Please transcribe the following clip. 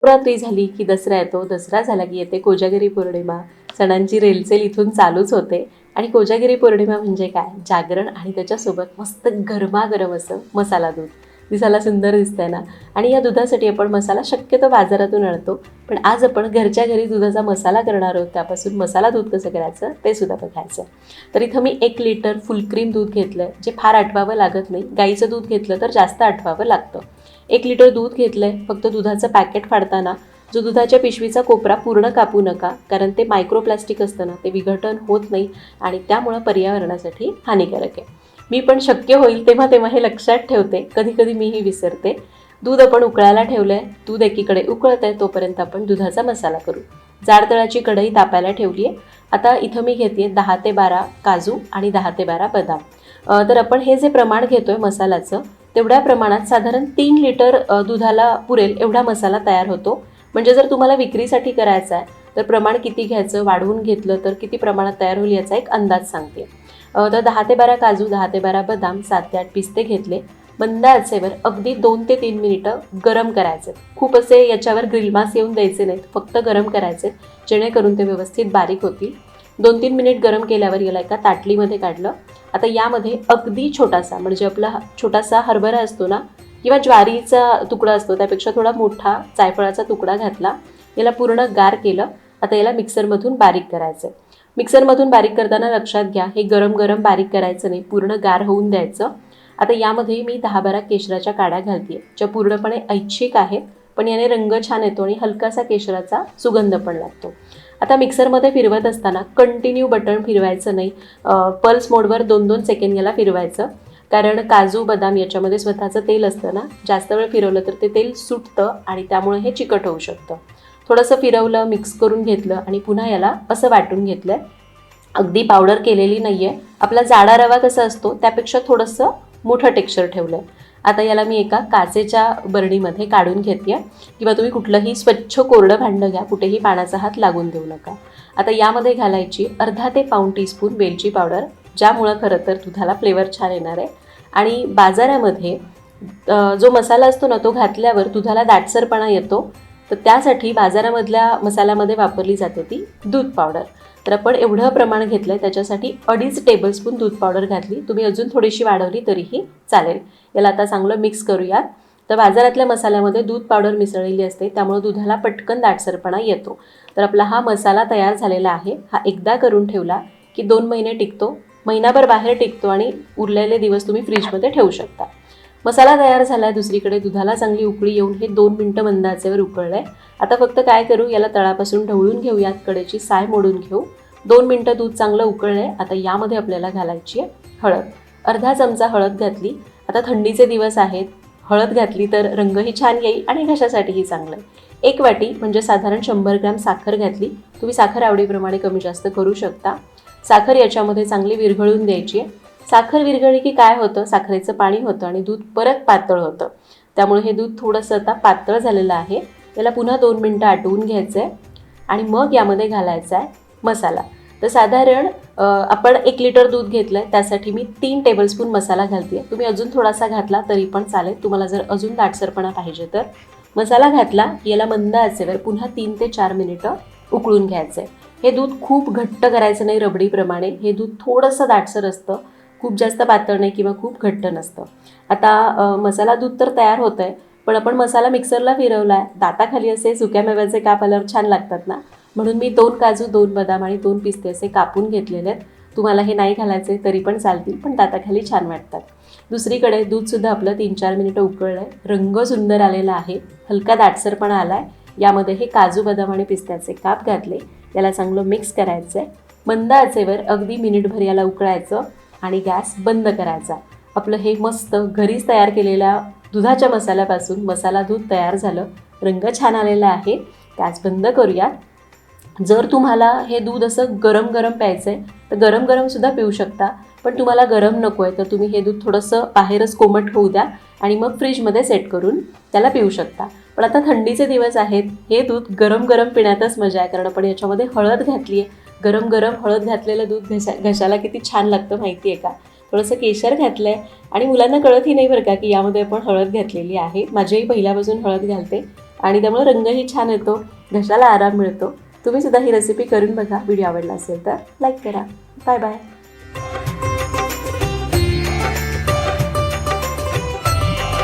नवरात्री झाली की दसरा येतो, दसरा झाला की येते कोजागिरी पौर्णिमा. सणांची रेलचेल इथून चालूच होते. आणि कोजागिरी पौर्णिमा म्हणजे काय, जागरण आणि त्याच्यासोबत मस्त गरमागरम असं मसाला दूध. दिसायला सुंदर दिसतंय ना. आणि या दुधासाठी आपण मसाला शक्यतो बाजारातून आणतो, पण आज आपण घरच्या घरी दुधाचा मसाला करणार आहोत. त्यापासून मसाला दूध कसं करायचं ते सुद्धा बघायचं. तर इथं मी 1 लिटर फुल क्रीम दूध घेतलं, जे फार आटवावं लागत नाही. गाईचं दूध घेतलं तर जास्त आटवावं लागतं. 1 लिटर दूध घेतलं आहे. फक्त दुधाचं पॅकेट फाडताना जो दुधाच्या पिशवीचा कोपरा पूर्ण कापू नका, कारण ते मायक्रोप्लास्टिक असतं ना, ते विघटन होत नाही आणि त्यामुळं पर्यावरणासाठी हानिकारक आहे. मी पण शक्य होईल तेव्हा तेव्हा हे लक्षात ठेवते, कधी कधी मीही विसरते. दूध आपण उकळायला ठेवलं आहे. दूध एकीकडे उकळत आहे, तोपर्यंत आपण दुधाचा मसाला करू. जाड तळाची कढई तापायला ठेवली आहे. आता इथं मी घेते 10 ते 12 काजू आणि 10 ते 12 बदाम. तर आपण हे जे प्रमाण घेतोय मसाल्याचं, तेवढ्या प्रमाणात साधारण 3 लिटर दुधाला पुरेल एवढा मसाला तयार होतो. म्हणजे जर तुम्हाला विक्रीसाठी करायचा आहे तर प्रमाण किती घ्यायचं, वाढवून घेतलं तर किती प्रमाणात तयार होईल याचा एक अंदाज सांगते. तर 10 ते 12 काजू, 10 ते 12 बदाम, 7 ते 8 पिस्ते घेतले. मंद आचेवर अगदी 2 ते 3 मिनिटं गरम करायचे. खूप असे याच्यावर ग्रिलमास येऊन द्यायचे नाहीत, फक्त गरम करायचे, जेणेकरून ते व्यवस्थित बारीक होतील. 2-3 मिनिट गरम केल्यावर याला एका ताटलीमध्ये काढलं. आता यामध्ये अगदी छोटासा, म्हणजे आपला छोटासा हरभरा असतो ना, किंवा ज्वारीचा तुकडा असतो त्यापेक्षा थोडा मोठा जायफळाचा तुकडा घातला. याला पूर्ण गार केलं. आता याला मिक्सरमधून बारीक करायचं. मिक्सरमधून बारीक करताना लक्षात घ्या, हे गरम गरम बारीक करायचं नाही, पूर्ण गार होऊन द्यायचं. आता यामध्ये मी 10-12 केशराच्या काड्या घालते, ज्या पूर्णपणे ऐच्छिक आहेत, पण याने रंग छान येतो आणि हलकासा केशराचा सुगंध पण लागतो. आता मिक्सरमध्ये फिरवत असताना कंटिन्यू बटन फिरवायचं नाही. पल्स मोडवर 2-2 सेकंड याला फिरवायचं, कारण काजू बदाम याच्यामध्ये स्वतःचं तेल असतं ना, जास्त वेळ फिरवलं तर ते तेल सुटतं आणि त्यामुळे हे चिकट होऊ शकतं. थोडंसं फिरवलं, मिक्स करून घेतलं आणि पुन्हा याला असं वाटून घेतलं. अगदी पावडर केलेली नाही आहे. आपला जाडा रवा कसा असतो त्यापेक्षा थोडंसं मोठं टेक्स्चर ठेवलं आहे. आता याला मी एका काचेच्या बरणीमध्ये काढून घेते, किंवा तुम्ही कुठलंही स्वच्छ कोरडं भांडं घ्या, कुठेही पाण्याचा हात लागून देऊ नका. आता यामध्ये घालायची अर्धा ते पाऊण टीस्पून वेलची पावडर, ज्यामुळं खरं तर दुधाला फ्लेवर छान येणार आहे. आणि बाजारामध्ये जो मसाला असतो ना, तो घातल्यावर दुधाला दाटसरपणा येतो. तर त्यासाठी बाजारामधल्या मसाल्यामध्ये वापरली जाते ती दूध पावडर. तर आपण एवढं प्रमाण घेतलं आहे, त्याच्यासाठी 2.5 टेबलस्पून दूध पावडर घातली. तुम्ही अजून थोडीशी वाढवली तरीही चालेल. याला आता चांगलं मिक्स करूयात. तर बाजारातल्या मसाल्यामध्ये दूध पावडर मिसळलेली असते, त्यामुळे दुधाला पटकन दाटसरपणा येतो. तर आपला हा मसाला तयार झालेला आहे. हा एकदा करून ठेवला की 2 महिने टिकतो, महिनाभर बाहेर टिकतो आणि उरलेले दिवस तुम्ही फ्रीजमध्ये ठेवू शकता. मसाला तयार झाला आहे. दुसरीकडे दुधाला चांगली उकळी येऊन हे 2 मिनटं मंद आचेवर उकळलं आहे. आता फक्त काय करू, याला तळापासून ढवळून घेऊयात, कडेची साय मोडून घेऊ. 2 मिनटं दूध चांगलं उकळलं आहे. आता यामध्ये आपल्याला घालायची आहे हळद. अर्धा चमचा हळद घातली. आता थंडीचे दिवस आहेत, हळद घातली तर रंगही छान येईल आणि घशासाठीही चांगलं आहे. 1 वाटी म्हणजे साधारण 100 ग्रॅम साखर घातली. तुम्ही साखर आवडीप्रमाणे कमी जास्त करू शकता. साखर याच्यामध्ये चांगली विरघळून द्यायची आहे. साखर विरघळली की काय होतं, साखरेचं पाणी होतं आणि दूध परत पातळ होतं. त्यामुळे हे दूध थोडंसं आता पातळ झालेलं आहे. याला पुन्हा 2 मिनटं आटवून घ्यायचं आहे आणि मग यामध्ये घालायचा आहे मसाला. तर साधारण आपण 1 लिटर दूध घेतलं आहे, त्यासाठी मी 3 टेबलस्पून मसाला घालते आहे. तुम्ही अजून थोडासा घातला तरी पण चालेल, तुम्हाला जर अजून दाटसरपणा पाहिजे तर. मसाला घातला, याला मंद आचेवर पुन्हा 3 ते 4 मिनिटं उकळून घ्यायचं आहे. हे दूध खूप घट्ट करायचं नाही रबडीप्रमाणे. हे दूध थोडंसं दाटसर असतं, खूप जास्त पातळ नाही किंवा खूप घट्ट नसतं. आता मसाला दूध तर तयार होतं आहे, पण आपण मसाला मिक्सरला फिरवला आहे. दाताखाली असे सुक्या मेव्याचे काप आल्यावर छान लागतात ना, म्हणून मी 2 काजू, 2 बदाम आणि 2 पिस्ते असे कापून घेतलेले आहेत. तुम्हाला हे नाही घालायचे तरी पण चालतील, पण दाताखाली छान वाटतात. दुसरीकडे दूधसुद्धा आपलं 3-4 मिनिटं उकळलं आहे. रंग सुंदर आलेला आहे, हलका दाटसरपणा आला आहे. यामध्ये हे काजू, बदाम आणि पिस्त्याचे काप घातले. याला चांगलं मिक्स करायचं आहे. मंद आचेवर अगदी मिनिटभर याला उकळायचं आणि गॅस बंद करायचा. आपलं हे मस्त घरीच तयार केलेल्या दुधाच्या मसाल्यापासून मसाला दूध तयार झालं. रंग छान आलेला आहे. गॅस बंद करूया. जर तुम्हाला हे दूध असं गरम गरम प्यायचं आहे तर गरम गरमसुद्धा पिऊ शकता, पण तुम्हाला गरम नको आहे तर तुम्ही हे दूध थोडंसं बाहेरच कोमट होऊ द्या आणि मग फ्रीजमध्ये सेट करून त्याला पिऊ शकता. पण आता थंडीचे दिवस आहेत, हे दूध गरम गरम पिण्यातच मजा आहे, कारण आपण याच्यामध्ये हळद घातली आहे. गरम गरम हळद घातलेलं दूध घशाला किती छान लागतं माहिती आहे का. थोडंसं केशर घातलं आहे आणि मुलांना कळतही नाही बरं का की यामध्ये आपण हळद घातलेली आहे. माझ्याही पहिल्यापासून हळद घालते, आणि त्यामुळे रंगही छान येतो, घशाला आराम मिळतो. तुम्ही सुद्धा ही रेसिपी करून बघा. व्हिडिओ आवडला असेल तर लाईक करा. Bye bye.